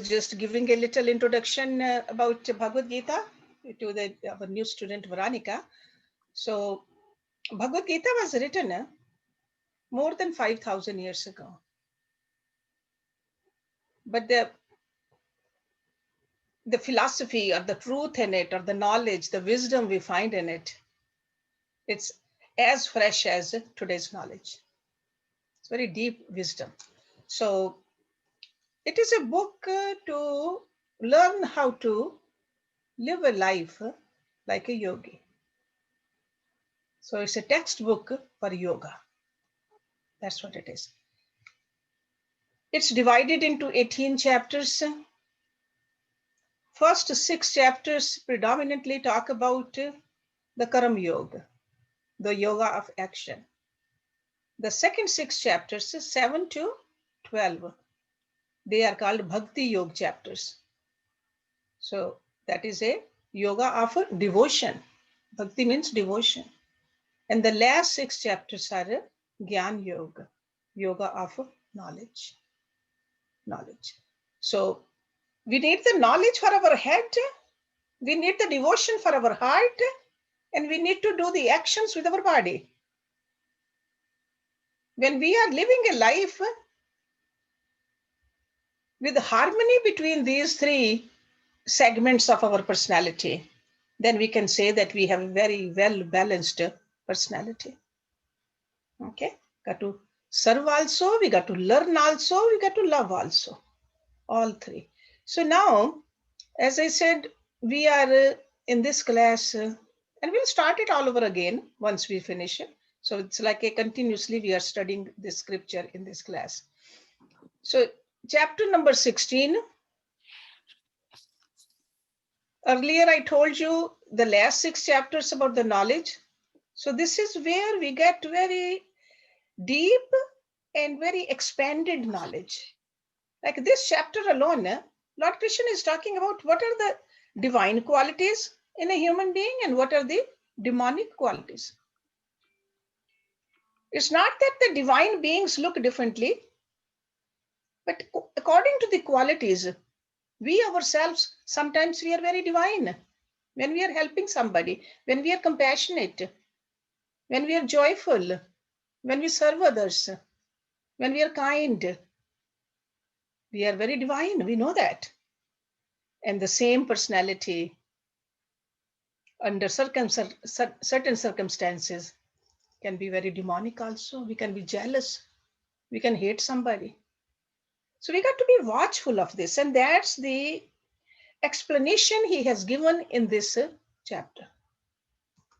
just giving a little introduction about Bhagavad Gita to our new student Veronica. So Bhagavad Gita was written more than 5,000 years ago. But the philosophy or the truth in it, or the knowledge, the wisdom we find in it, it's as fresh as today's knowledge. It's very deep wisdom. So it is a book to learn how to live a life like a yogi. So it's a textbook for yoga. That's what it is. It's divided into 18 chapters. First 6 chapters predominantly talk about the Karma Yoga, the yoga of action. The second 6 chapters, 7 to 12, they are called Bhakti Yoga chapters. So that is a yoga of devotion. Bhakti means devotion. And the last 6 chapters are Gyan Yoga, yoga of knowledge. So we need the knowledge for our head, we need the devotion for our heart, and we need to do the actions with our body. When we are living a life with harmony between these 3 segments of our personality, then we can say that we have a very well balanced personality. Okay, got to serve also, we got to learn also, we got to love also, all 3. So now, as I said, we are in this class and we'll start it all over again once we finish it. So it's like a continuously we are studying this scripture in this class. So chapter number 16. Earlier I told you the last 6 chapters about the knowledge. So this is where we get very deep and very expanded knowledge. Like this chapter alone, Lord Krishna is talking about what are the divine qualities in a human being and what are the demonic qualities. It's not that the divine beings look differently, but according to the qualities, we ourselves, sometimes we are very divine. When we are helping somebody, when we are compassionate, when we are joyful, when we serve others, when we are kind, we are very divine, we know that. And the same personality, under certain circumstances, can be very demonic also. We can be jealous, we can hate somebody. So we got to be watchful of this, and that's the explanation he has given in this chapter.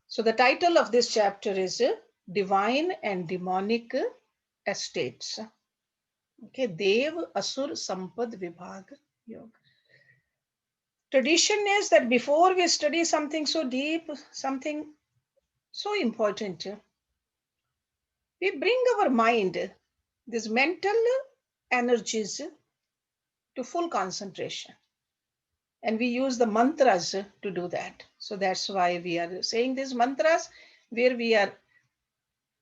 So the title of this chapter is Divine and Demonic Estates. Okay, Dev Asur Sampad Vibhaga Yoga. Tradition is that before we study something so deep, something so important, we bring our mind, these mental energies, to full concentration. And we use the mantras to do that. So that's why we are saying these mantras, where we are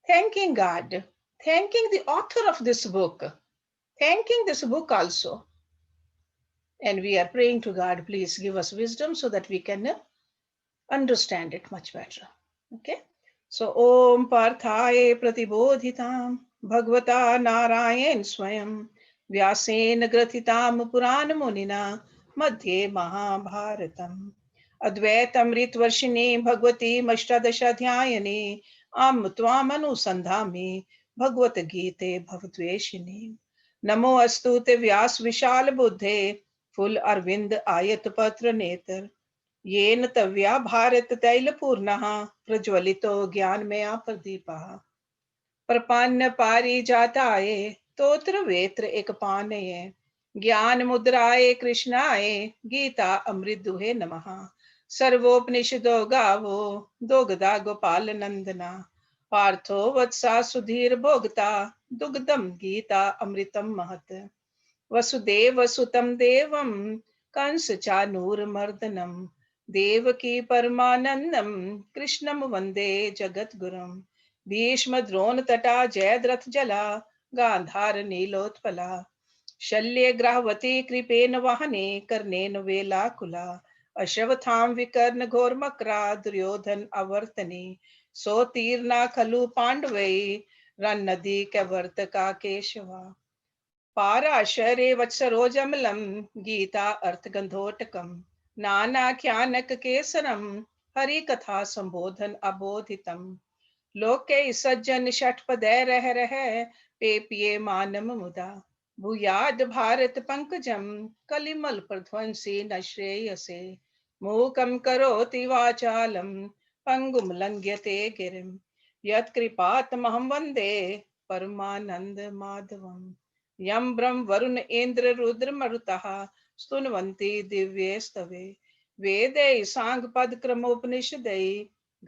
thanking God, thanking the author of this book, thanking this book also. And we are praying to God, please give us wisdom so that we can understand it much better. Okay. So Om Parthaye Pratibodhitam Bhagavata Narayan Swayam Vyasen Grathitam Puran Munina Madhye Mahabharatam Advaitam Ritvarshine Bhagavati Mashtadashadhyayane Am Tvam Anusandhami Bhagavad Gita Bhavatveshine Namo Astu Te Vyas Vishal Buddhe Full Arvind Ayat Patra Netar येन तव्या भारत तैलपूर्णः प्रज्वलितो ज्ञानमया प्रदीपः प्रपन्न पारिजाताय तोत्र वेत्र एकपानये ज्ञान मुद्राय कृष्णाय गीता अमृत दुहे नमः सर्वोपनिषदो गावो दोगदा गोपाल नंदना पार्थो वत्सा सुधीर भोगता दुग्धम गीता अमृतम महत् वसुदेव सुतम देवम कंस चानूर मर्दनम देवकी परमानंदम कृष्णम वंदे जगद्गुरुम भीष्म द्रोण तटा जयद्रथ जला गांधार नीलोत्पला शल्ये ग्राहवती कृपेन वाहने कर्णेन वेलाकुला अश्वत्थाम विकर्ण घोरमक्रा दुर्योधन अवर्तने सोतीर्णा खलु पांडवै रन्नदी कैवर्तका केशवा पाराशरे वत्सरोजमलं गीता अर्थगंधोटकम नानाख्यानक केसरम हरिकथा संबोधन अबोधितम लोके सज्जन षटपदे रह पेपिये मानम मुदा भूयाद भारत पंकजम कलिमल प्रध्वंसी न श्रेयसे मूकं करोति वाचालम पंगुम लंघ्यते गिरिम यत्कृपातमहं वन्दे परमानंद माधवम यं ब्रह्म वरुण इंद्र रुद्र मरुतः स्तुन्वन्ति दिव्ये स्तवे वेदै साङ्गपद क्रमोपनिषदै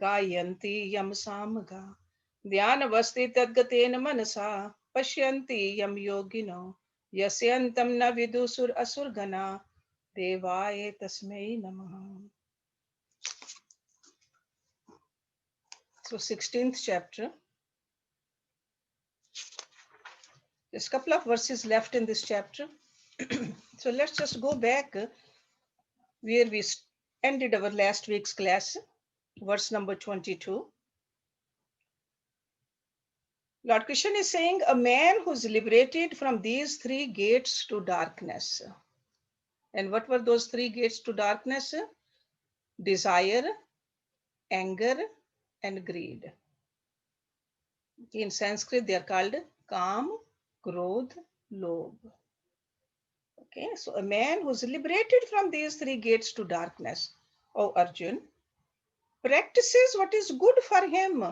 गायन्ति यम सामगा ध्यानवस्ति तद्गतेन मनसा पश्यन्ति यम योगिनो यस्यन्तं न विदुसुर असुरगणा देवाय तस्मै नमः. So 16th chapter. There's a couple of verses left in this chapter. So let's just go back where we ended our last week's class, verse number 22. Lord Krishna is saying, a man who's liberated from these three gates to darkness. And what were those three gates to darkness? Desire, anger, and greed. In Sanskrit, they are called Kam, Krodh, Lobh. Okay, so a man who's liberated from these three gates to darkness, O Arjun, practices what is good for him.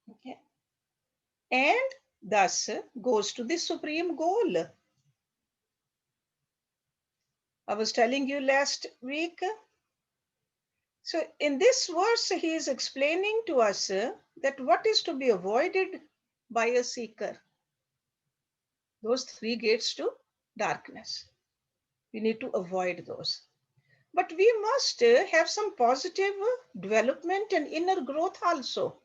Okay, and thus goes to the supreme goal. I was telling you last week. So in this verse, he is explaining to us that what is to be avoided by a seeker. Those three gates to darkness. We need to avoid those. But we must have some positive development and inner growth also.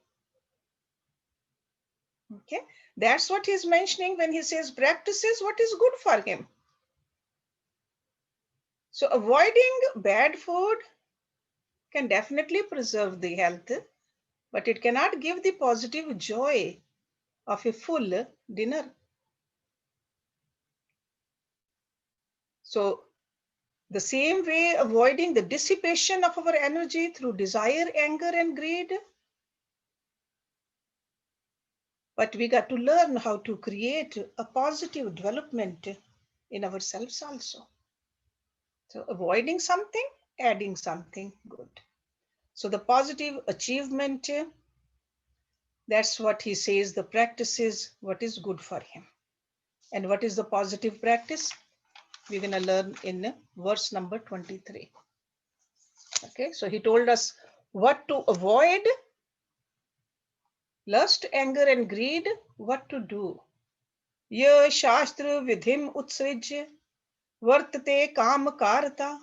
Okay, that's what he's mentioning when he says practices what is good for him. So avoiding bad food can definitely preserve the health, but it cannot give the positive joy of a full dinner. So the same way, avoiding the dissipation of our energy through desire, anger, and greed. But we got to learn how to create a positive development in ourselves also. So avoiding something, adding something good. So the positive achievement, that's what he says, the practice is what is good for him. And what is the positive practice? We're going to learn in verse number 23. Okay, so he told us what to avoid, lust, anger, and greed, what to do. Ya shastra vidhim utsrij vartate kam karta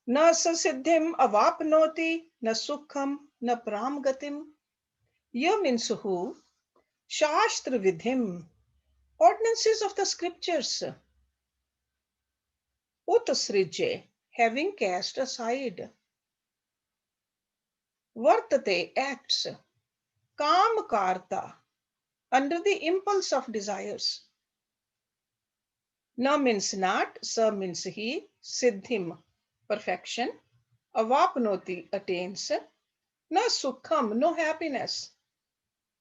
na sasiddhim avapnoti na sukham na pram gatim. Ya means who? Shastra vidhim, ordinances of the scriptures. Utsrije, having cast aside. Vartate, acts. Kam karta, under the impulse of desires. Na means not, sa means he, siddhim, perfection, avapnoti, attains, na sukham, no happiness,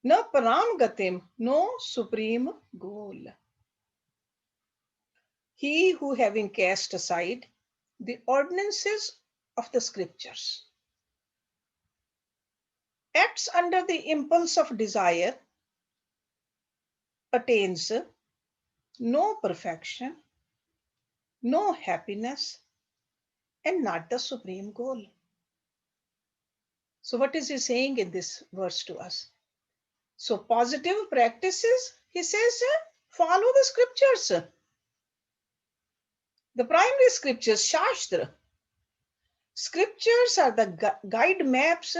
na param gatim, no supreme goal. He who having cast aside the ordinances of the scriptures acts under the impulse of desire, attains no perfection, no happiness, and not the supreme goal. So what is he saying in this verse to us? So positive practices, he says, follow the scriptures. The primary scriptures, Shastra. Scriptures are the guide maps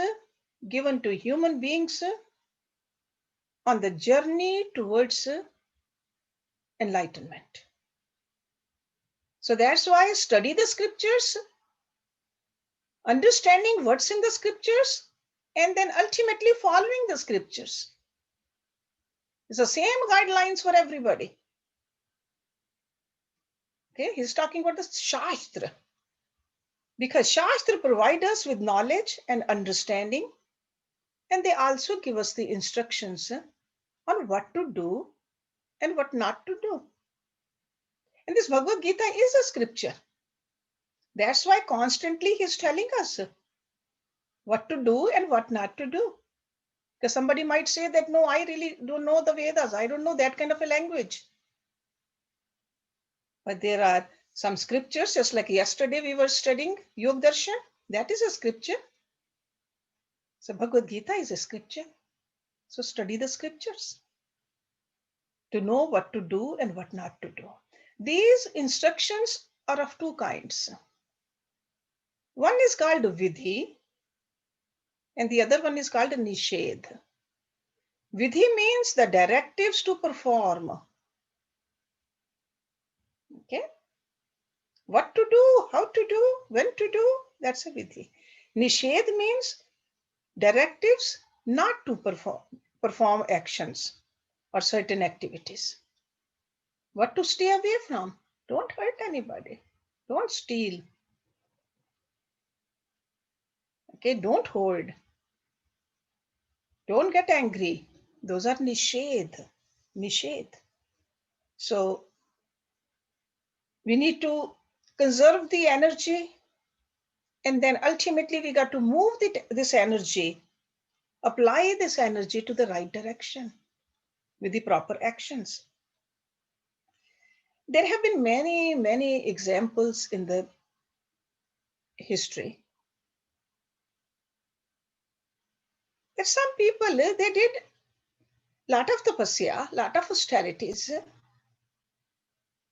given to human beings on the journey towards enlightenment. So that's why study the scriptures, understanding what's in the scriptures, and then ultimately following the scriptures. It's the same guidelines for everybody. Okay, he's talking about the Shastra. Because Shastra provide us with knowledge and understanding, and they also give us the instructions on what to do and what not to do. And this Bhagavad Gita is a scripture. That's why constantly he's telling us what to do and what not to do. Because somebody might say that, no, I really don't know the Vedas. I don't know that kind of a language. But there are some scriptures, just like yesterday we were studying Yog Darshan. That is a scripture. So Bhagavad Gita is a scripture. So study the scriptures to know what to do and what not to do. These instructions are of two kinds. One is called Vidhi and the other one is called Nishedh. Vidhi means the directives to perform. Okay? What to do, how to do, when to do, that's a Vidhi. Nishedh means directives not to perform actions or certain activities. What to stay away from. Don't hurt anybody. Don't steal. Okay, don't hold. Don't get angry. Those are nishedh. Nishedh. So we need to conserve the energy, and then ultimately we got to move this energy, apply this energy to the right direction with the proper actions. There have been many, many examples in the history that some people, they did lot of tapasya, lot of austerities,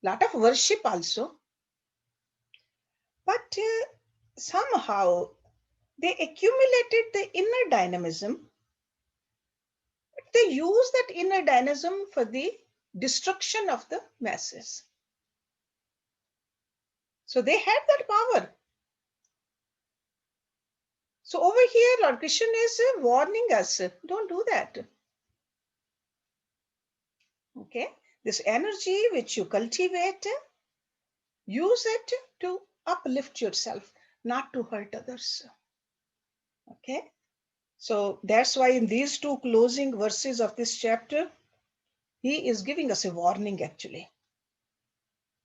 lot of worship also, but somehow they accumulated the inner dynamism. They use that inner dynamism for the destruction of the masses. So they had that power. So over here, Lord Krishna is warning us, don't do that. Okay, this energy which you cultivate, use it to uplift yourself, not to hurt others. Okay, so that's why in these two closing verses of this chapter, he is giving us a warning actually.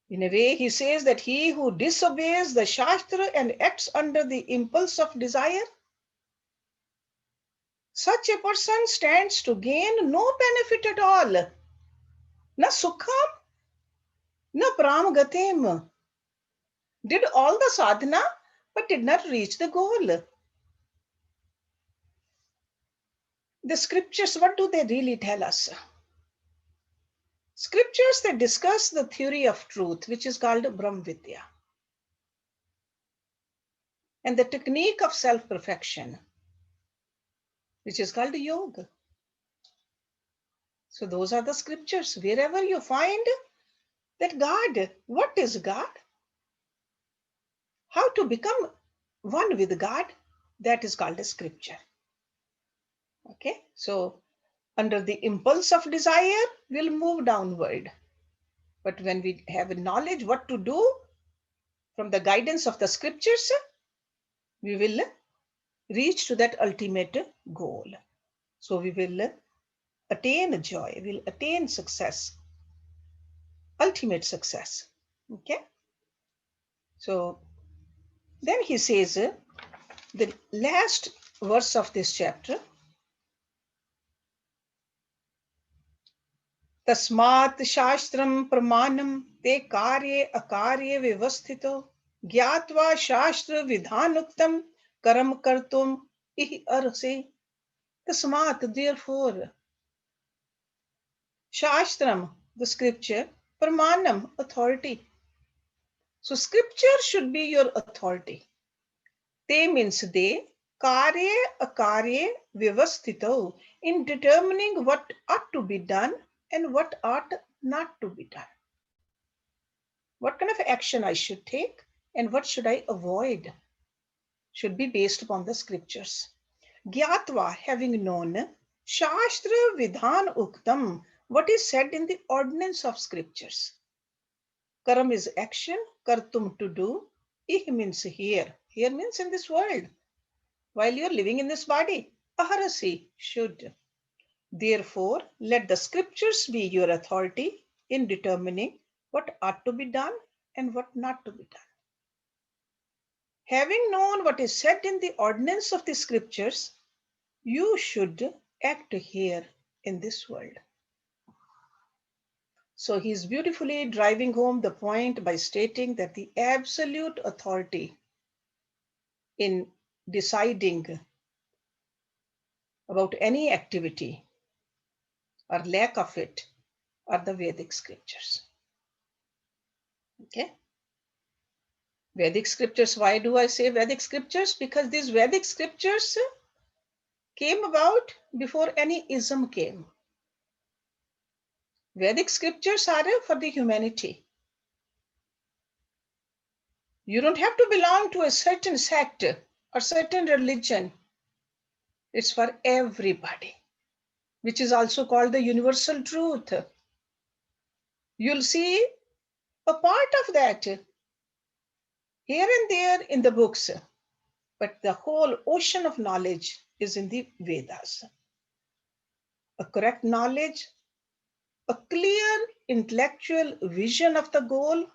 In a way, he says that he who disobeys the Shastra and acts under the impulse of desire, such a person stands to gain no benefit at all. Na sukham, na pramagatem. Did all the sadhana, but did not reach the goal. The scriptures, what do they really tell us? Scriptures that discuss the theory of truth, which is called Brahm Vidya, and the technique of self-perfection, which is called yoga. So those are the scriptures. Wherever you find that God, what is God? How to become one with God, that is called a scripture. Okay, so under the impulse of desire, we'll move downward. But when we have knowledge what to do from the guidance of the scriptures, we will reach to that ultimate goal. So we will attain joy, we'll attain success, ultimate success. Okay, so then he says, the last verse of this chapter, Tasmat Shastram Pramanam Te Karye Akarye Vivasthito Gyatva Shastra Vidhanuktam Karam Kartum Ihi Arse. Tasmat, therefore, Shastram, the scripture, Pramanam, authority. So scripture should be your authority. Te means they, karye akarye vivasthito, in determining what ought to be done and what ought not to be done. what kind of action I should take and what should I avoid should be based upon the scriptures. Gyatva, having known, Shastra Vidhan Uktam, what is said in the ordinance of scriptures. Karam is action, kartum to do, ih means here. Here means in this world, while you are living in this body. Aharasi, should. Therefore, let the scriptures be your authority in determining what ought to be done and what not to be done. Having known what is said in the ordinance of the scriptures, you should act here in this world. So he is beautifully driving home the point by stating that the absolute authority in deciding about any activity or lack of it are the Vedic scriptures. Okay? Vedic scriptures, why do I say Vedic scriptures? Because these Vedic scriptures came about before any ism came. Vedic scriptures are for the humanity. You don't have to belong to a certain sect or certain religion. It's for everybody, which is also called the universal truth. You'll see a part of that here and there in the books, but the whole ocean of knowledge is in the Vedas. A correct knowledge, a clear intellectual vision of the goal,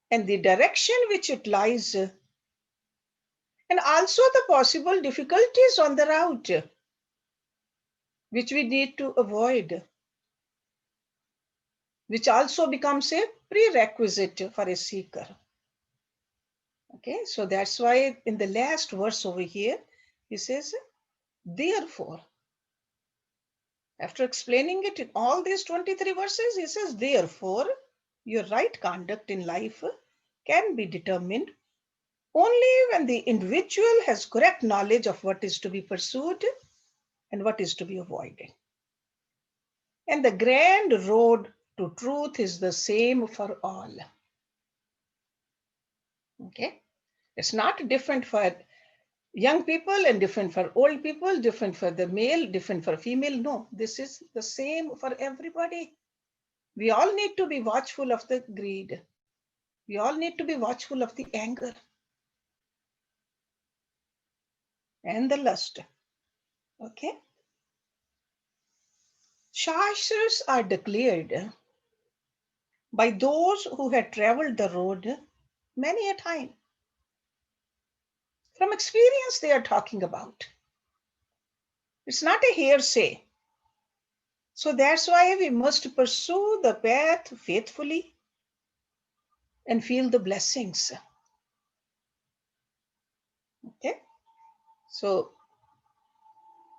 and the direction which it lies, and also the possible difficulties on the route, which we need to avoid, which also becomes a prerequisite for a seeker. Okay, so that's why in the last verse over here, he says, therefore, after explaining it in all these 23 verses, he says, therefore, your right conduct in life can be determined only when the individual has correct knowledge of what is to be pursued and what is to be avoided. And the grand road to truth is the same for all. Okay, it's not different for young people and different for old people, different for the male, different for female. No, this is the same for everybody. We all need to be watchful of the greed. We all need to be watchful of the anger and the lust. Okay? Shastras are declared by those who had traveled the road many a time. From experience, they are talking about. It's not a hearsay. So that's why we must pursue the path faithfully and feel the blessings. Okay? So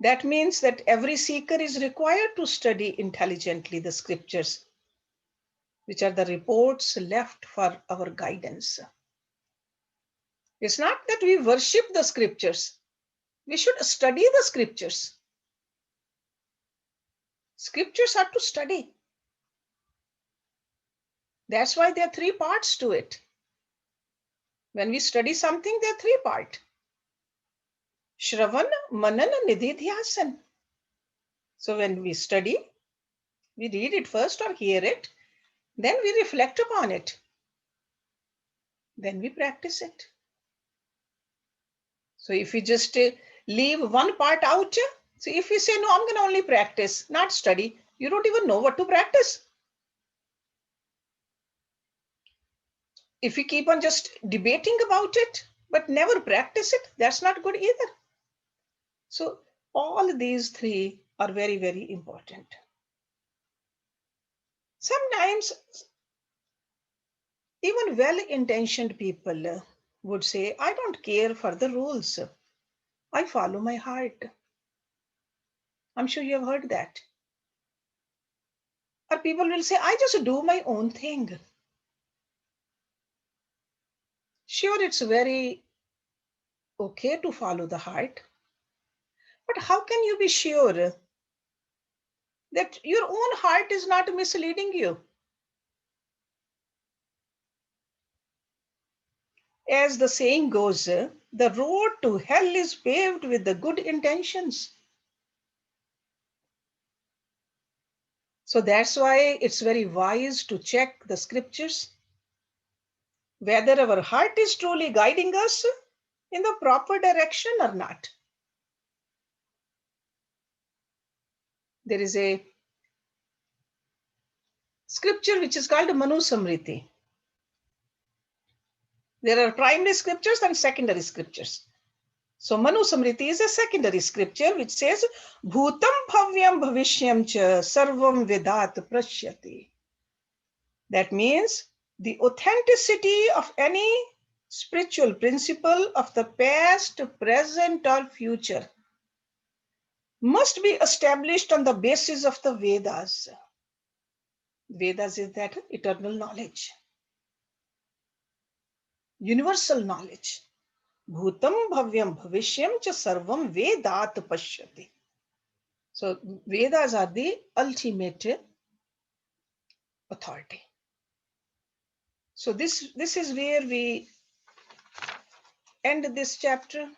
that means that every seeker is required to study intelligently the scriptures, which are the reports left for our guidance. It's not that we worship the scriptures. We should study the scriptures. Scriptures are to study. That's why there are three parts to it. When we study something, there are three parts. Shravan, Manan, Nididhyasan. So when we study, we read it first or hear it, then we reflect upon it. Then we practice it. So if we just leave one part out, so if we say, no, I'm going to only practice, not study, you don't even know what to practice. If we keep on just debating about it, but never practice it, that's not good either. So all these three are very, very important. Sometimes even well-intentioned people would say, I don't care for the rules. I follow my heart. I'm sure you have heard that. Or people will say, I just do my own thing. Sure, it's very okay to follow the heart. But how can you be sure that your own heart is not misleading you? As the saying goes, the road to hell is paved with the good intentions. So that's why it's very wise to check the scriptures, whether our heart is truly guiding us in the proper direction or not. There is a scripture which is called Manu Samriti. There are primary scriptures and secondary scriptures. So Manu Samriti is a secondary scripture which says, Bhutam bhavyam bhavishyam cha sarvam vedat prashyati. That means the authenticity of any spiritual principle of the past, present, or future must be established on the basis of the Vedas. Vedas is that eternal knowledge, universal knowledge. Bhutam bhavyam bhavishyam cha sarvam vedat pashyati. So Vedas are the ultimate authority. So this is where we end this chapter.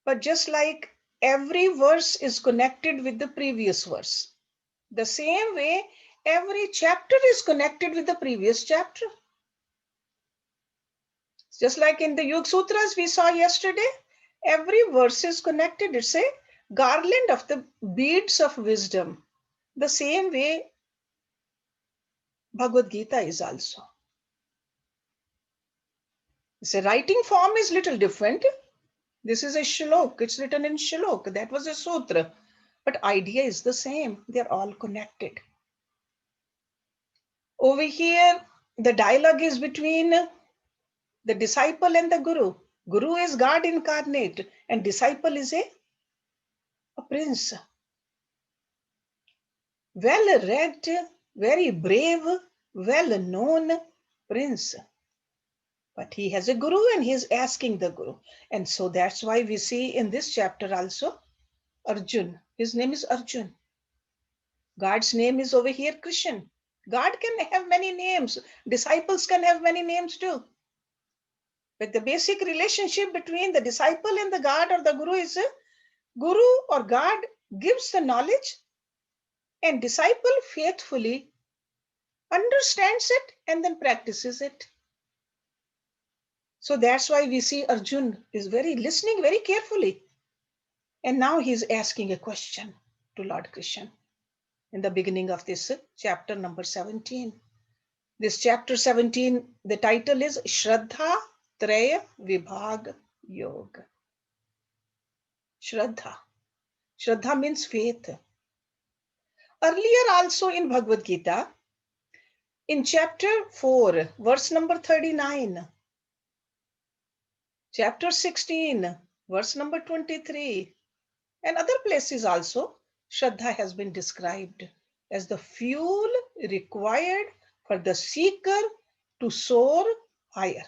But just like every verse is connected with the previous verse, the same way every chapter is connected with the previous chapter. Just like in the Yoga Sutras we saw yesterday, every verse is connected. It's a garland of the beads of wisdom. The same way Bhagavad Gita is also. The writing form is little different. This is a shlok. It's written in shlok. That was a sutra. But idea is the same. They're all connected. Over here, the dialogue is between the disciple and the guru. Guru is God incarnate and disciple is a prince. Well read, very brave, well known prince. But he has a guru and he is asking the guru. And so that's why we see in this chapter also Arjun. His name is Arjun. God's name is over here Krishna. God can have many names. Disciples can have many names too. But the basic relationship between the disciple and the God or the guru is guru or God gives the knowledge and disciple faithfully understands it and then practices it. So that's why we see Arjun is very listening very carefully. And now he's asking a question to Lord Krishna in the beginning of this chapter number 17. This chapter 17, the title is Shraddha, Traya, Vibhaga, Yoga. Shraddha. Shraddha means faith. Earlier also in Bhagavad Gita, in chapter 4, verse number 39, chapter 16, verse number 23, and other places also, Shraddha has been described as the fuel required for the seeker to soar higher.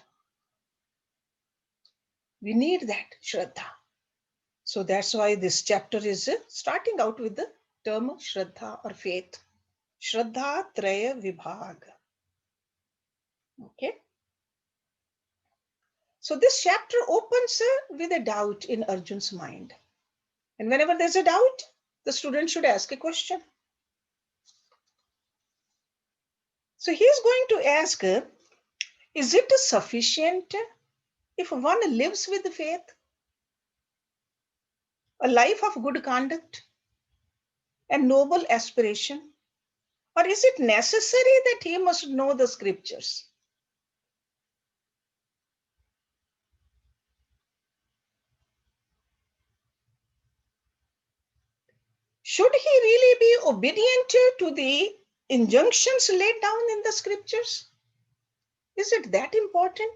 We need that Shraddha. So that's why this chapter is starting out with the term Shraddha or faith. Shraddha Traya Vibhaga. Okay. So this chapter opens with a doubt in Arjun's mind. And whenever there's a doubt, the student should ask a question. So he's going to ask, is it sufficient if one lives with faith? A life of good conduct and noble aspiration? Or is it necessary that he must know the scriptures? Should he really be obedient to the injunctions laid down in the scriptures? Is it that important?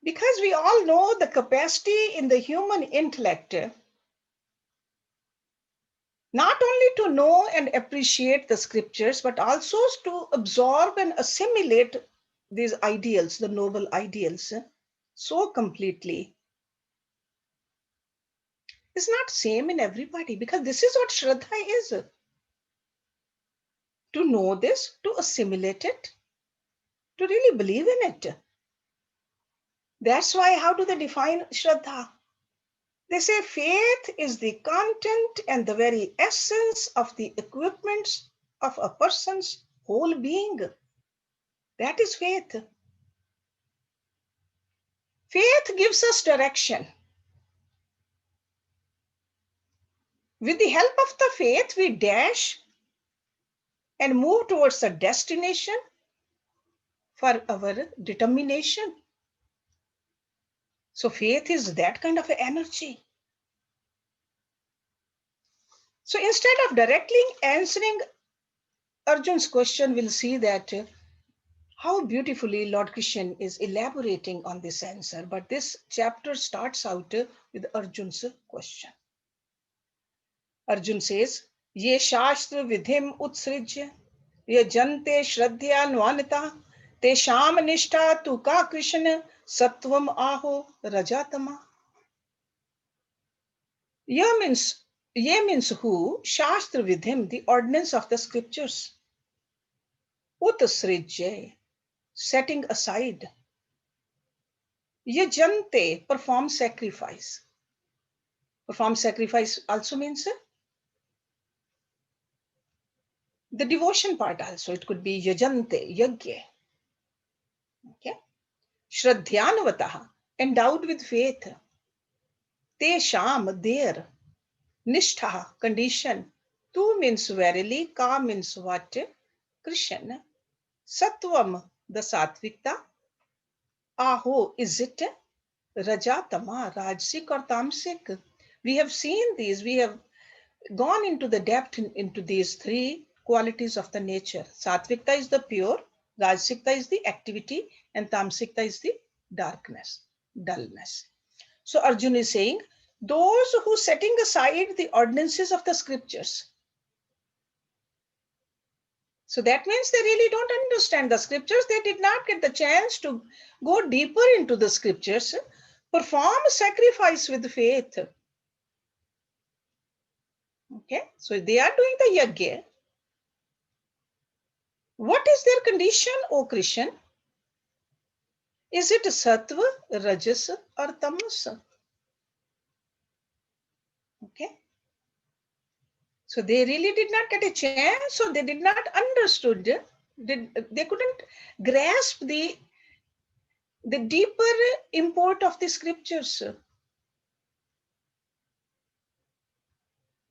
Because we all know the capacity in the human intellect not only to know and appreciate the scriptures, but also to absorb and assimilate these ideals, the noble ideals, so completely. It's not same in everybody, because this is what Shraddha is. to know this, to assimilate it, to really believe in it. That's why, how do they define Shraddha? They say faith is the content and the very essence of the equipments of a person's whole being. That is faith. Faith gives us direction. With the help of the faith, we dash and move towards a destination for our determination. So faith is that kind of energy. So instead of directly answering Arjun's question, we'll see that how beautifully Lord Krishna is elaborating on this answer. But this chapter starts out with Arjun's question. Arjun says, Ye Shastra Vidhim Utsrijya, Ye Jante Shraddhyanvanita, Te Sham Nishta Tuka Krishna, Sattvam Aho Rajatama. Ye means who? Shastra Vidhim, the ordinance of the scriptures. Utsrijya, setting aside. Yajante, perform sacrifice. Perform sacrifice also means the devotion part also. It could be yajante, yagya. Okay. Shraddhyanvataha, endowed with faith. Te sham, there. Nishtha, condition. Tu means verily, ka means what? Krishna. Sattvam, the sattvikta. Aho, is it? Rajatama, rajsik or tamsik. We have seen these. We have gone into the depth into these three qualities of the nature. Satvikta is the pure, Rajsikta is the activity, and Tamsikta is the darkness, dullness. So Arjuna is saying, those who setting aside the ordinances of the scriptures. So that means they really don't understand the scriptures. They did not get the chance to go deeper into the scriptures, perform sacrifice with faith. Okay, so they are doing the yajna. What is their condition, O Krishna? Is it sattva, rajas, or tamas? Okay. So they really did not get a chance, so they did not understood. They couldn't grasp the deeper import of the scriptures.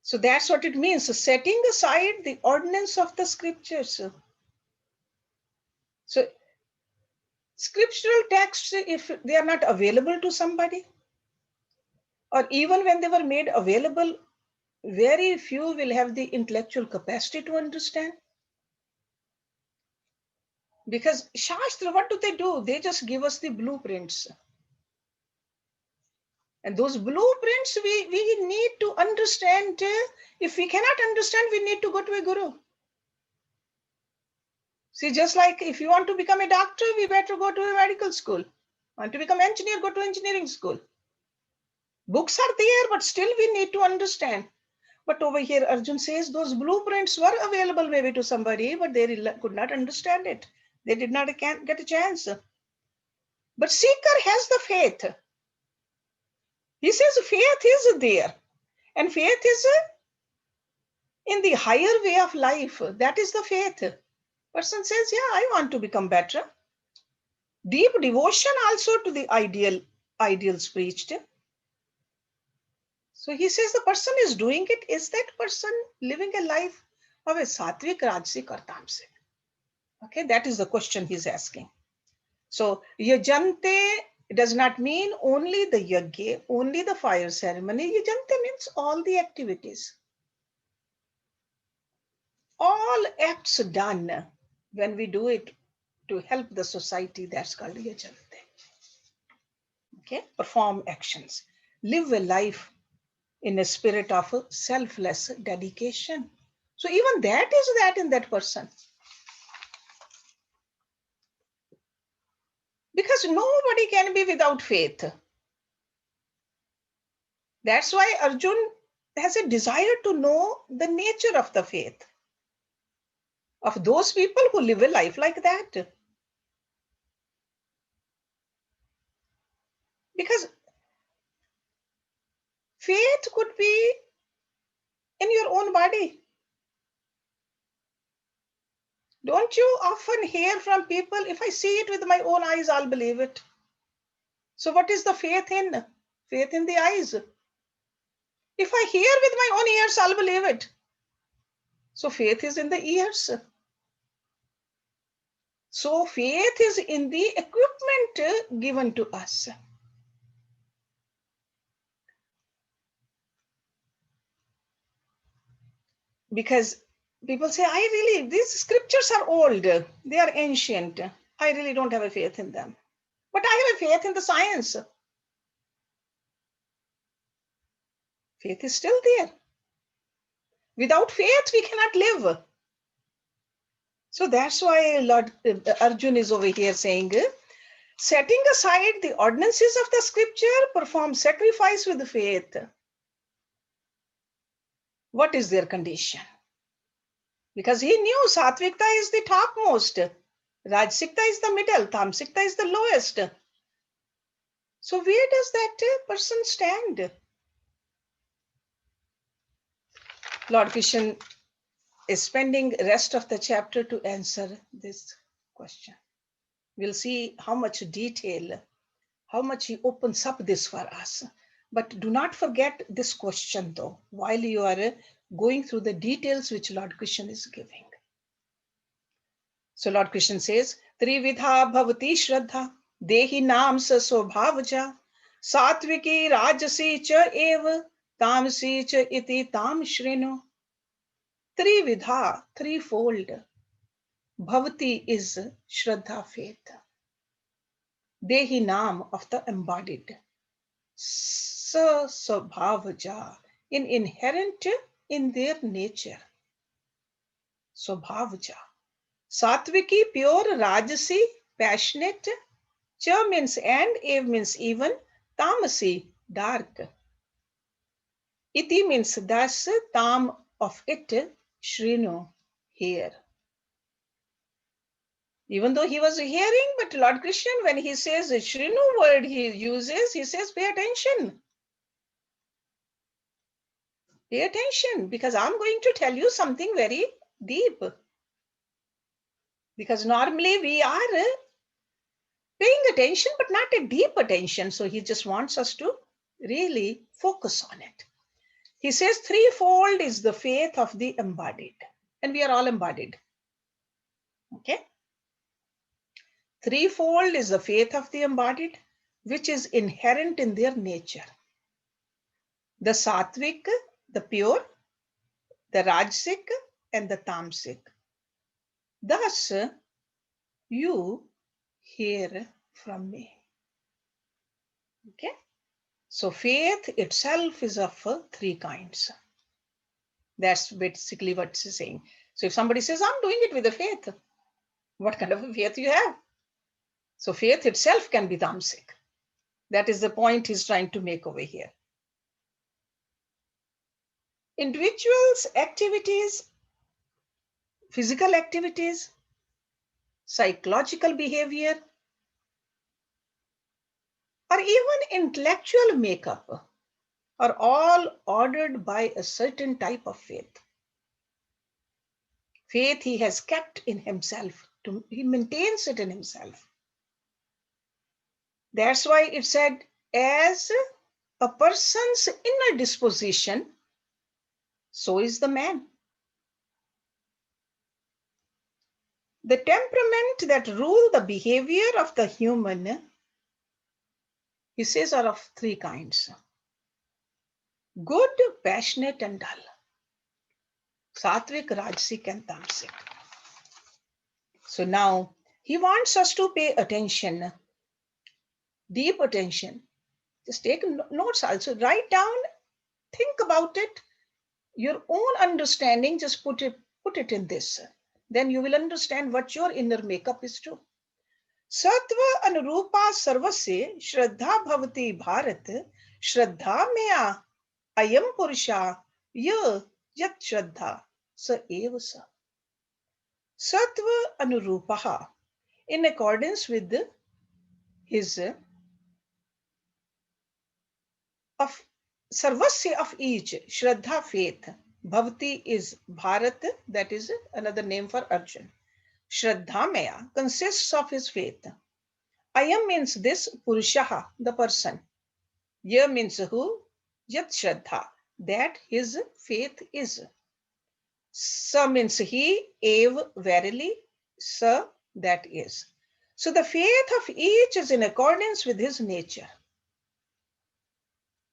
So that's what it means, setting aside the ordinance of the scriptures. So scriptural texts, if they are not available to somebody, or even when they were made available, very few will have the intellectual capacity to understand. Because Shastra, what do? They just give us the blueprints. And those blueprints, we need to understand. If we cannot understand, we need to go to a guru. See, just like if you want to become a doctor, we better go to a medical school. Want to become engineer, go to engineering school. Books are there, but still we need to understand. But over here, Arjun says those blueprints were available maybe to somebody, but they could not understand it. They did not get a chance. But seeker has the faith. He says faith is there. And faith is in the higher way of life. That is the faith. Person says, yeah, I want to become better. Deep devotion also to the ideals preached. So he says the person is doing it. Is that person living a life of a sattvic, rajasic, or tamasic? Okay, that is the question he's asking. So yajante does not mean only the yajna, only the fire ceremony. Yajante means all the activities. All acts done when we do it to help the society, that's called yajante. Okay, perform actions. Live a life in a spirit of selfless dedication. So even that is that in that person. Because nobody can be without faith. That's why Arjun has a desire to know the nature of the faith. of those people who live a life like that. Because faith could be in your own body. Don't you often hear from people, if I see it with my own eyes, I'll believe it. So what is the faith in? Faith in the eyes. If I hear with my own ears, I'll believe it. So faith is in the ears. So faith is in the equipment given to us. Because people say, these scriptures are old, they are ancient. I really don't have a faith in them. But I have a faith in the science. Faith is still there. Without faith, we cannot live. So that's why Lord Arjun is over here saying, setting aside the ordinances of the scripture, perform sacrifice with faith. What is their condition? Because he knew Satvikta is the topmost, Rajsikta is the middle, Tamsikta is the lowest. So where does that person stand? Lord Krishna is spending rest of the chapter to answer this question. We'll see how much detail, how much he opens up this for us. But do not forget this question though, while you are going through the details which Lord Krishna is giving. So Lord Krishna says, Trividha bhavati Shraddha, dehi naam sa swabhavaja, satviki rajasi cha eva, tamsi cha iti tam shrino. Trividha, threefold. Bhavati is Shraddha, faith. Dehi naam, of the embodied. Sa swabhavaja, inherent in their nature. Swabhavaja. Satviki, pure, Rajasi, passionate, Cha means and, Ev means even, Tamasi, dark. Iti means thus, Tam of it, Shrino, hear. Even though he was hearing, but Lord Krishna, when he says the Shrino word he uses, he says, pay attention. Pay attention, because I'm going to tell you something very deep. Because normally we are paying attention, but not a deep attention. So he just wants us to really focus on it. He says threefold is the faith of the embodied. And we are all embodied. Okay? Threefold is the faith of the embodied, which is inherent in their nature. The sattvic, the pure, the rajasic, and the tamasic. Thus, you hear from me. Okay? So faith itself is of three kinds. That's basically what it's saying. So if somebody says, I'm doing it with a faith, what kind of a faith you have? So faith itself can be tamasic. That is the point he's trying to make over here. Individuals' activities, physical activities, psychological behavior, or even intellectual makeup are all ordered by a certain type of faith. Faith he has kept in himself. He maintains it in himself. That's why it said, as a person's inner disposition, so is the man. The temperament that rule the behavior of the human, he says, are of three kinds. Good, passionate, and dull. Sattvic, Rajasic, and Tamasic. So now he wants us to pay attention, deep attention. Just take notes also. Write down, think about it. Your own understanding, just put it in this. Then you will understand what your inner makeup is too. Sattva anurupa sarvasya Shraddha bhavati bharat Shraddha mea ayam purusha ya yat Shraddha sa eva sa. Sattva Anurupaha, in accordance with his of Sarvasya of each, Shraddha faith. Bhavati is Bharat, that is another name for Arjun. Shraddhamaya consists of his faith. Ayam means this, Purushaha, the person. Ya means who? Yat Shraddha, that his faith is. Sa means he, Ev, verily, Sa, that is. So the faith of each is in accordance with his nature.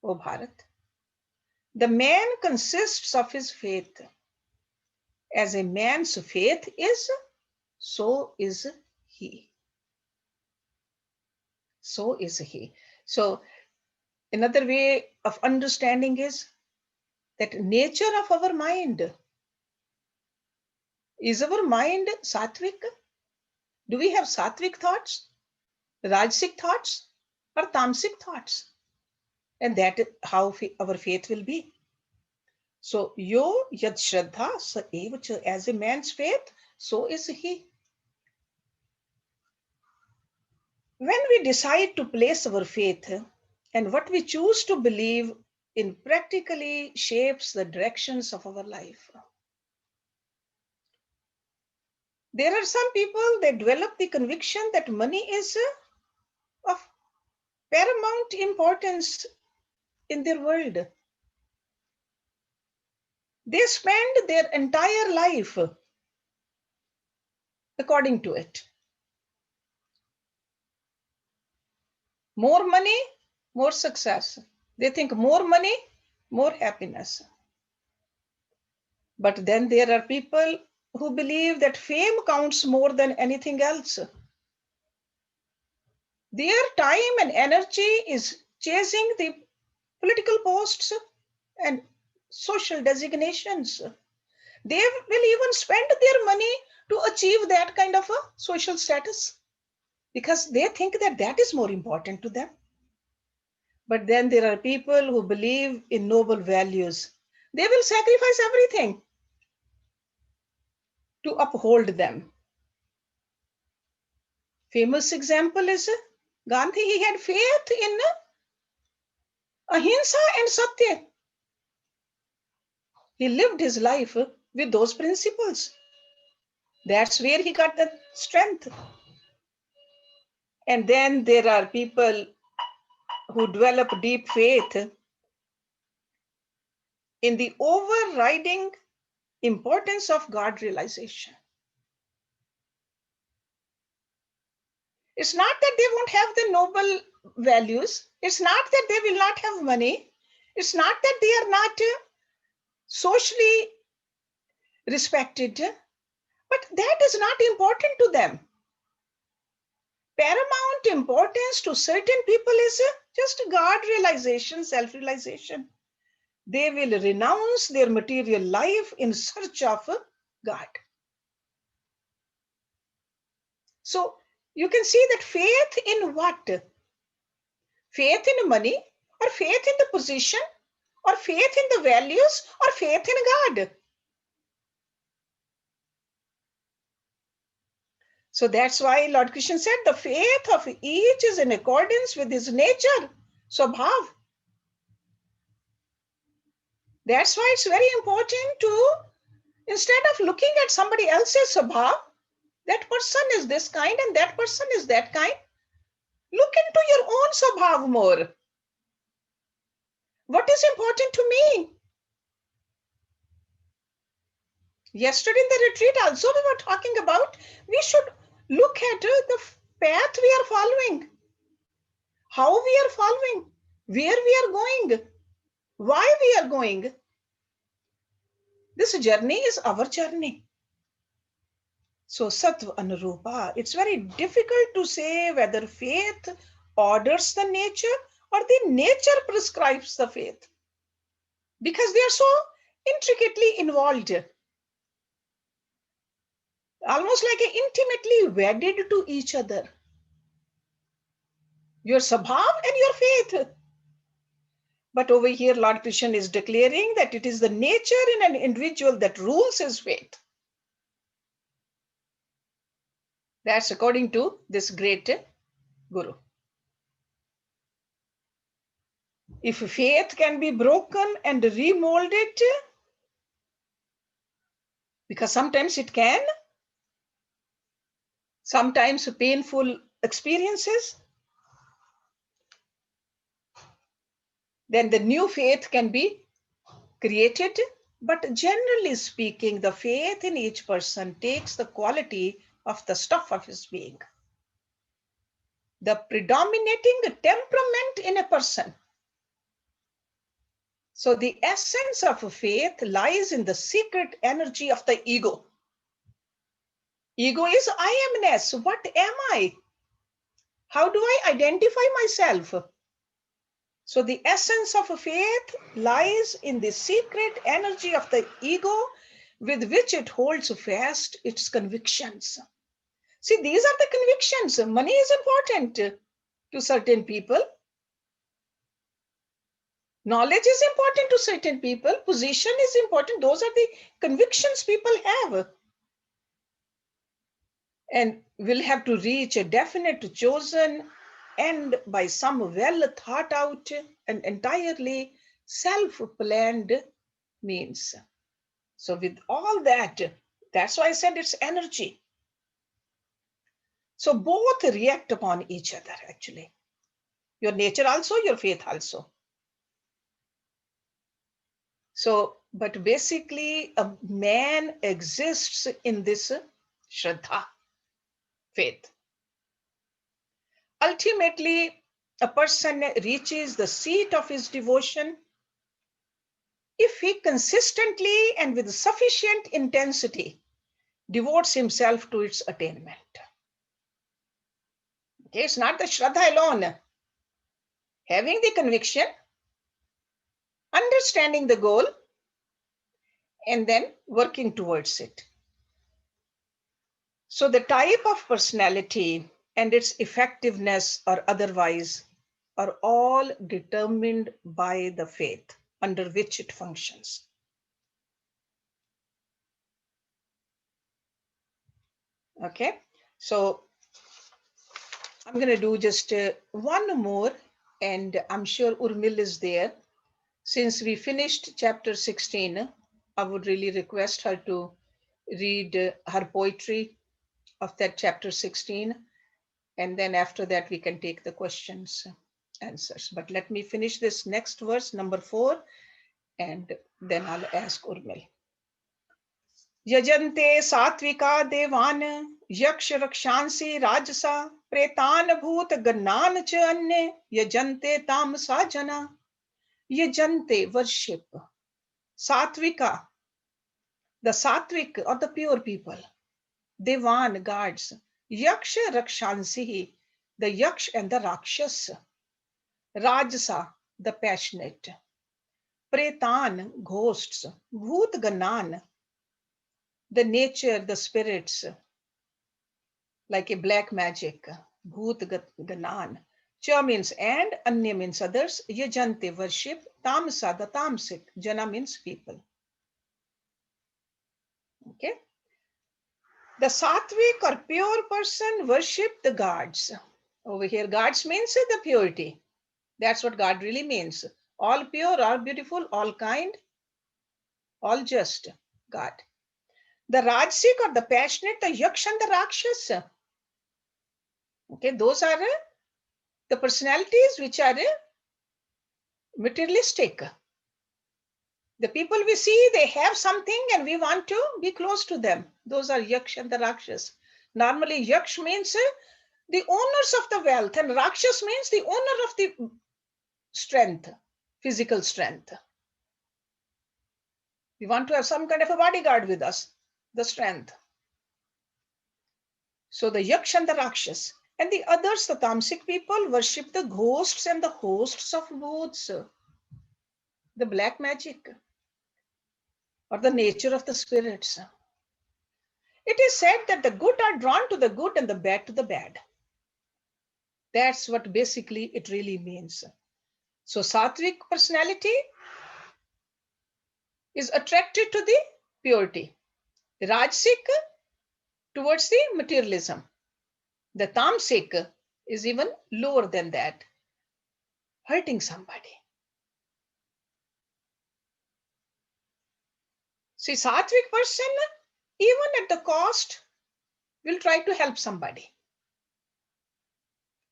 O Bharat, the man consists of his faith. As a man's faith is, so is he. So is he. So another way of understanding is that nature of our mind. Is our mind sattvic? Do we have sattvic thoughts, rajasic thoughts, or tamasic thoughts? And that is how our faith will be. So, yo yad shraddha sa evacha, as a man's faith, so is he. When we decide to place our faith, and what we choose to believe in practically shapes the directions of our life. There are some people, they develop the conviction that money is of paramount importance in their world. They spend their entire life according to it. More money, more success. They think more money, more happiness. But then there are people who believe that fame counts more than anything else. Their time and energy is chasing the political posts and social designations. They will even spend their money to achieve that kind of a social status because they think that that is more important to them. But then there are people who believe in noble values. They will sacrifice everything to uphold them. Famous example is Gandhi. He had faith in ahimsa and satya. He lived his life with those principles. That's where he got the strength. And then there are people who develop deep faith in the overriding importance of God realization. It's not that they won't have the noble values. It's not that they will not have money. It's not that they are not socially respected, but that is not important to them. Paramount importance to certain people is just God realization, self-realization. They will renounce their material life in search of God. So you can see that faith in what? Faith in money, or faith in the position, or faith in the values, or faith in God. So that's why Lord Krishna said the faith of each is in accordance with his nature, swabhav. That's why it's very important to, instead of looking at somebody else's swabhav, that person is this kind and that person is that kind, look into your own swabhav more. What is important to me? Yesterday in the retreat also we were talking about, we should look at the path we are following, how we are following, where we are going, why we are going. This journey is our journey. So Sattva Anurupa, it's very difficult to say whether faith orders the nature or the nature prescribes the faith, because they are so intricately involved, almost like intimately wedded to each other. Your sabhav and your faith. But over here, Lord Krishna is declaring that it is the nature in an individual that rules his faith. That's according to this great Guru. If faith can be broken and remolded, because sometimes it can, sometimes painful experiences, then the new faith can be created. But generally speaking, the faith in each person takes the quality of the stuff of his being. The predominating temperament in a person. So the essence of faith lies in the secret energy of the ego. Ego is I amness. What am I? How do I identify myself? So the essence of faith lies in the secret energy of the ego with which it holds fast its convictions. See, these are the convictions. Money is important to certain people. Knowledge is important to certain people. Position is important. Those are the convictions people have. And will have to reach a definite chosen end by some well thought out and entirely self-planned means. So with all that, that's why I said it's energy. So both react upon each other actually. Your nature also, your faith also. So, but basically a man exists in this Shraddha, faith. Ultimately, a person reaches the seat of his devotion if he consistently and with sufficient intensity devotes himself to its attainment. Okay, it's not the Shraddha alone. Having the conviction, understanding the goal, and then working towards it. So the type of personality and its effectiveness or otherwise are all determined by the faith under which it functions. Okay, so I'm going to do just one more, and I'm sure Urmil is there. Since we finished chapter 16, I would really request her to read her poetry of that chapter 16. And then after that, we can take the questions, answers. But let me finish this next verse, number 4, and then I'll ask Urmil. यजन्ते सात्विका देवान यक्ष रक्षांसि राजसा प्रेतान भूत गन्नान च अन्य यजन्ते तामसा जना. Yajante, worship. Satvika, the sattvic or the pure people. Devan, gods. Yaksha Rakshansihi, the yaksh and the rakshas. Rajasa, the passionate. Pretan, ghosts. Bhoot Ganan, the nature, the spirits, like a black magic. Bhoot Ganan. Cha means and, Anya means others. Yajante, worship. Tamsa, the tamsic. Jana means people. Okay. The sattvic or pure person worship the gods. Over here, gods means the purity. That's what God really means. All pure, all beautiful, all kind, all just, God. The rajasic or the passionate, the yaksh and the rakshas. Okay, those are the personalities which are materialistic. The people we see, they have something and we want to be close to them. Those are yaksh and the rakshas. Normally, yaksh means the owners of the wealth, and rakshas means the owner of the strength, physical strength. We want to have some kind of a bodyguard with us, the strength. So the yaksh and the rakshas. And the others, the tamasic people, worship the ghosts and the hosts of booths, the black magic, or the nature of the spirits. It is said that the good are drawn to the good and the bad to the bad. That's what basically it really means. So sattvic personality is attracted to the purity. Rajasic towards the materialism. The tamasic is even lower than that, hurting somebody. See, sattvic person, even at the cost, will try to help somebody.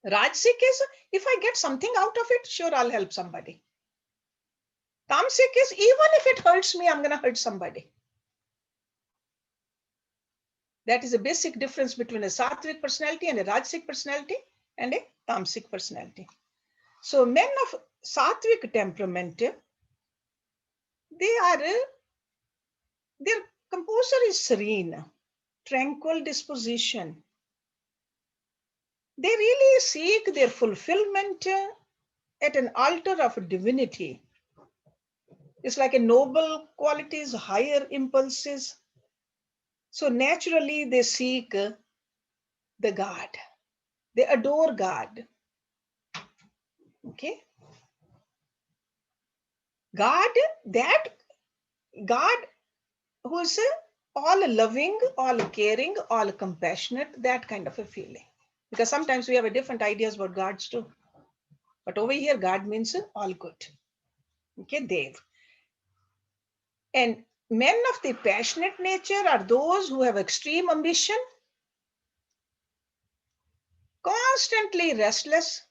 Rajasic is, if I get something out of it, sure, I'll help somebody. Tamasic is, even if it hurts me, I'm going to hurt somebody. That is a basic difference between a sattvic personality and a rajasic personality and a tamasic personality. So men of sattvic temperament, their composure is serene, tranquil disposition. They really seek their fulfillment at an altar of divinity. It's like a noble qualities, higher impulses. So naturally they seek the God. They adore God. Okay? God, that God who is all loving, all caring, all compassionate, that kind of a feeling. Because sometimes we have a different ideas about gods too. But over here, God means all good. Okay, Dev. And men of the passionate nature are those who have extreme ambition, constantly restless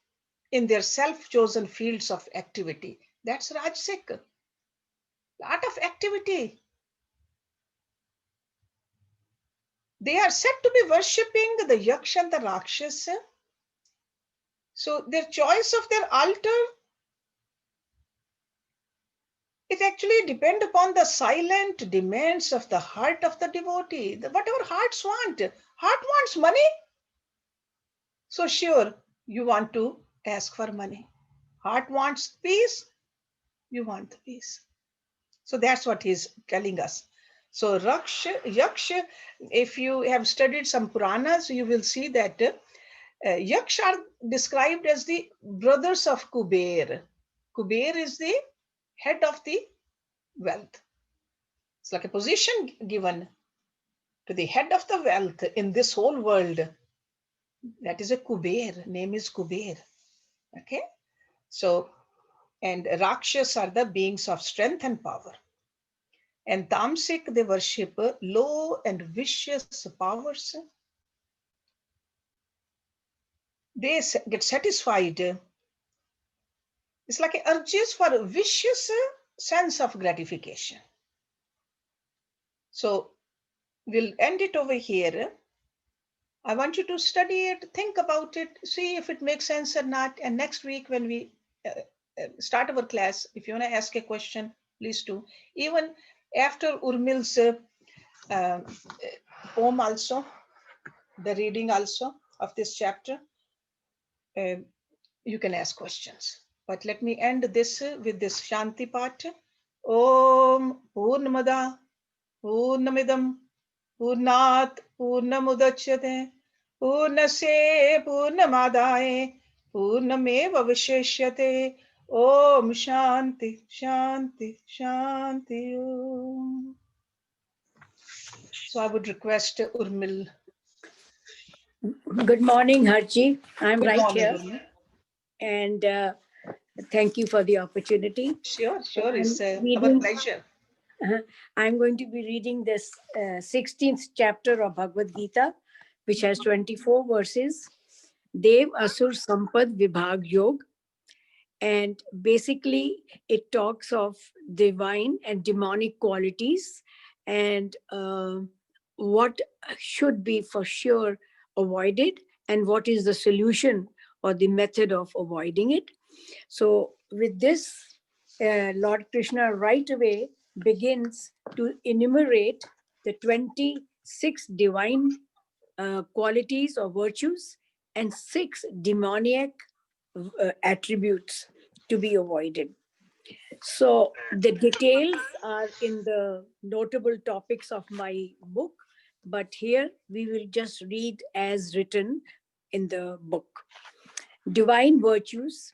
in their self-chosen fields of activity. That's Rajasic. Lot of activity. They are said to be worshipping the Yaksh and the Rakshas. So their choice of their altar, it actually depends upon the silent demands of the heart of the devotee. Whatever hearts want. Heart wants money. So sure, you want to ask for money. Heart wants peace. You want the peace. So that's what he's telling us. So Yaksh, if you have studied some Puranas, you will see that Yaksh are described as the brothers of Kuber. Kuber is the head of the wealth. It's like a position given to the head of the wealth in this whole world. That is a Kuber. Name is Kuber. Okay. So, and Rakshas are the beings of strength and power. And Tamasic, they worship low and vicious powers. They get satisfied. It's like urges for a vicious sense of gratification. So we'll end it over here. I want you to study it, think about it, see if it makes sense or not. And next week, when we start our class, if you want to ask a question, please do. Even after Urmil's poem also, the reading also of this chapter, you can ask questions. But let me end this with this Shanti part. Om Purnamada Purnamidam Purnat Purnamudachyate Purnase Purnamadaye Purnameva Vishishyate. Om Shanti Shanti Shanti Om. So I would request Urmil. Good morning, Harji. I'm Good right morning, here. Urmil. And thank you for the opportunity. Sure, I'm it's our reading- pleasure. I'm going to be reading this 16th chapter of Bhagavad Gita, which has 24 verses. Dev Asur Sampad Vibhag Yog. And basically, it talks of divine and demonic qualities and what should be for sure avoided and what is the solution or the method of avoiding it. So with this, Lord Krishna right away begins to enumerate the 26 divine qualities or virtues and 6 demoniac attributes to be avoided. So the details are in the notable topics of my book, but here we will just read as written in the book. Divine Virtues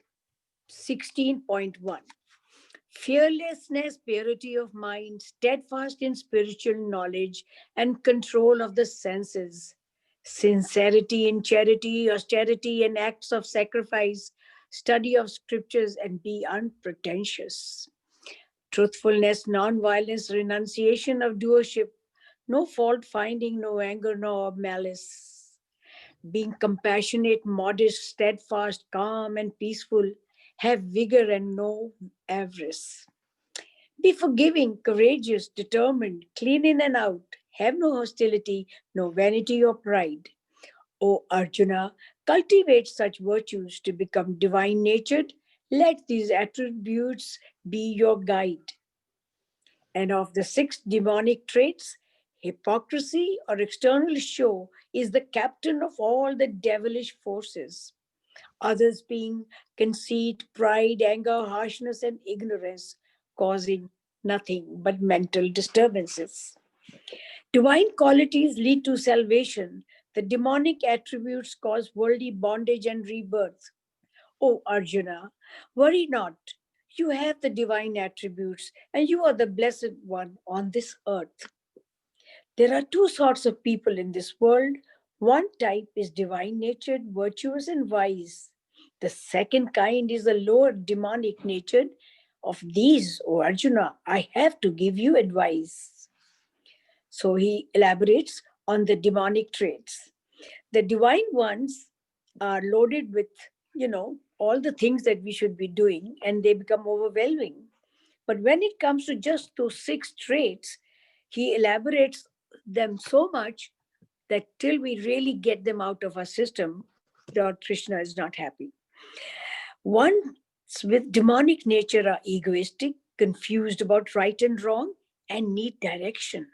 16.1. Fearlessness, purity of mind, steadfast in spiritual knowledge, and control of the senses, Sincerity in charity, austerity in acts of sacrifice, study of scriptures, and be unpretentious. Truthfulness, non-violence, renunciation of doership, no fault finding, no anger, no malice. Being compassionate, modest, steadfast, calm, and peaceful, have vigor and no avarice. Be forgiving, courageous, determined, clean in and out, have no hostility, no vanity or pride. O Arjuna, cultivate such virtues to become divine natured. Let these attributes be your guide. And of the six demonic traits, hypocrisy or external show is the captain of all the devilish forces. Others being conceit, pride, anger, harshness, and ignorance, causing nothing but mental disturbances. Divine qualities lead to salvation. The demonic attributes cause worldly bondage and rebirth. O Arjuna, worry not. You have the divine attributes and you are the blessed one on this earth. There are two sorts of people in this world. One type is divine natured, virtuous, and wise. The second kind is the lower demonic natured. Of these, O Arjuna, I have to give you advice. So he elaborates on the demonic traits. The divine ones are loaded with, all the things that we should be doing, and they become overwhelming. But when it comes to just those six traits, he elaborates them so much that till we really get them out of our system, Lord Krishna is not happy. Ones with demonic nature are egoistic, confused about right and wrong, and need direction.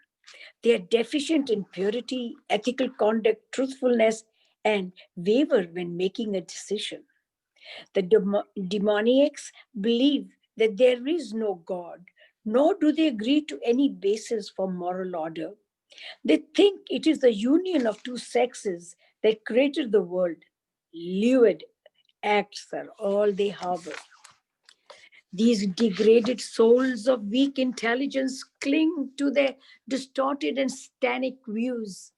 They are deficient in purity, ethical conduct, truthfulness, and waver when making a decision. The demoniacs believe that there is no God, nor do they agree to any basis for moral order. They think it is the union of two sexes that created the world. Lewd acts are all they harbor. These degraded souls of weak intelligence cling to their distorted and stanic views.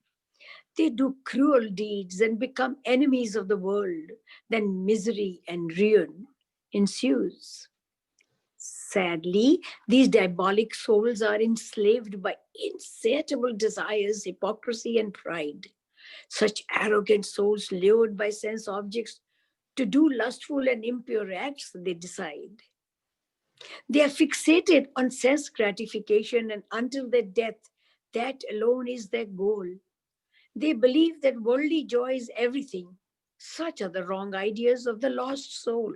They do cruel deeds and become enemies of the world. Then misery and ruin ensues. Sadly, these diabolic souls are enslaved by insatiable desires, hypocrisy, and pride. Such arrogant souls, lured by sense objects to do lustful and impure acts, they decide. They are fixated on sense gratification, and until their death, that alone is their goal. They believe that worldly joy is everything. Such are the wrong ideas of the lost soul.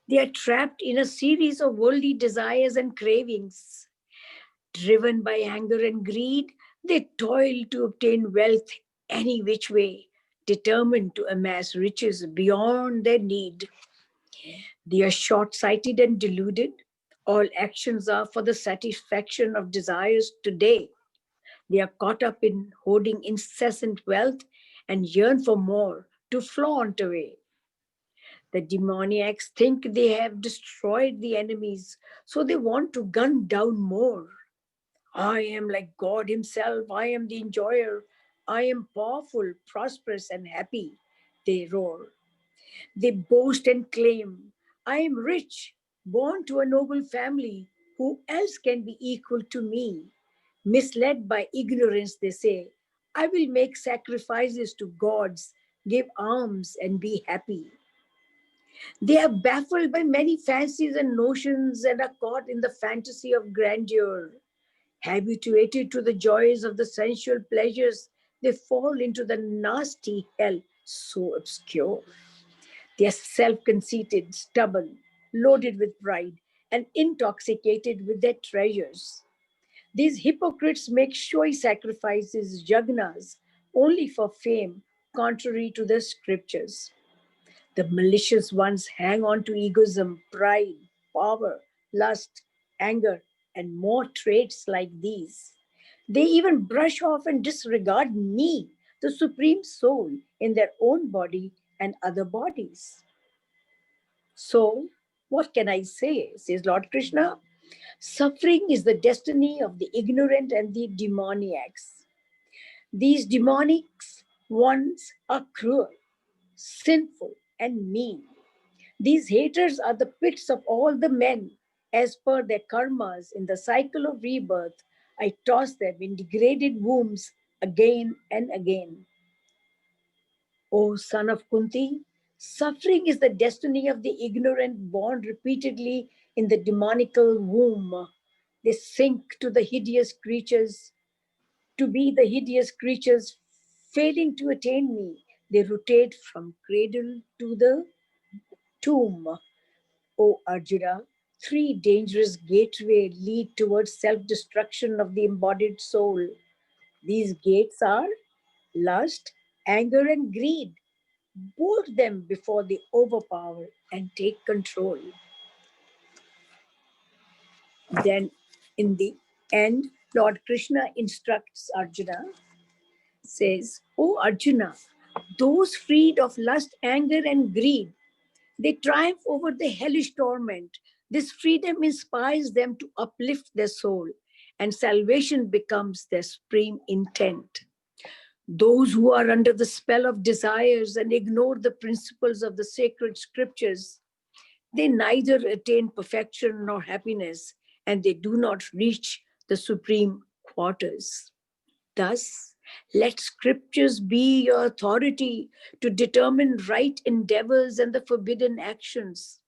They are trapped in a series of worldly desires and cravings. Driven by anger and greed, they toil to obtain wealth any which way, determined to amass riches beyond their need. They are short sighted and deluded. All actions are for the satisfaction of desires today. They are caught up in hoarding incessant wealth and yearn for more to flaunt away. The demoniacs think they have destroyed the enemies, so they want to gun down more. I am like God Himself. I am the enjoyer. I am powerful, prosperous, and happy. They roar. They boast and claim, I am rich, born to a noble family. Who else can be equal to me? Misled by ignorance, they say, I will make sacrifices to gods, give alms, and be happy. They are baffled by many fancies and notions and are caught in the fantasy of grandeur. Habituated to the joys of the sensual pleasures, they fall into the nasty hell so obscure. They are self conceited, stubborn, loaded with pride, and intoxicated with their treasures. These hypocrites make showy sacrifices, yagnas, only for fame, contrary to the scriptures. The malicious ones hang on to egoism, pride, power, lust, anger, and more traits like these. They even brush off and disregard me, the Supreme Soul, in their own body and other bodies. So, what can I say? Says Lord Krishna. Suffering is the destiny of the ignorant and the demoniacs. These demonics Ones are cruel, sinful, and mean. These haters are the pits of all the men. As per their karmas in the cycle of rebirth, I toss them in degraded wombs again and again. O son of Kunti, suffering is the destiny of the ignorant born repeatedly in the demonical womb. They sink to the hideous creatures, to be the hideous creatures, failing to attain me. They rotate from cradle to the tomb. O Arjuna, three dangerous gateways lead towards self-destruction of the embodied soul. These gates are lust, anger, and greed. Bolt them before they overpower and take control. Then, in the end, Lord Krishna instructs Arjuna, says, O Arjuna, those freed of lust, anger, and greed, they triumph over the hellish torment. This freedom inspires them to uplift their soul, and salvation becomes their supreme intent. Those who are under the spell of desires and ignore the principles of the sacred scriptures, they neither attain perfection nor happiness, and they do not reach the supreme quarters. Thus, let scriptures be your authority to determine right endeavors and the forbidden actions.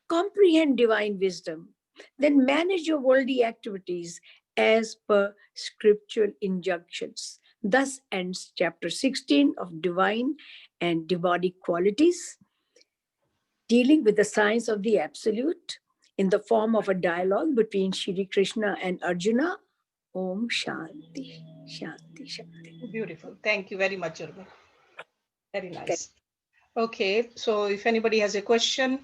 Comprehend divine wisdom, then manage your worldly activities as per scriptural injunctions. Thus ends chapter 16 of Divine and Demonic Qualities, dealing with the science of the absolute in the form of a dialogue between Shri Krishna and Arjuna. Om Shanti, Shanti, Shanti. Beautiful. Thank you very much, Urban. Very nice. Okay, so if anybody has a question,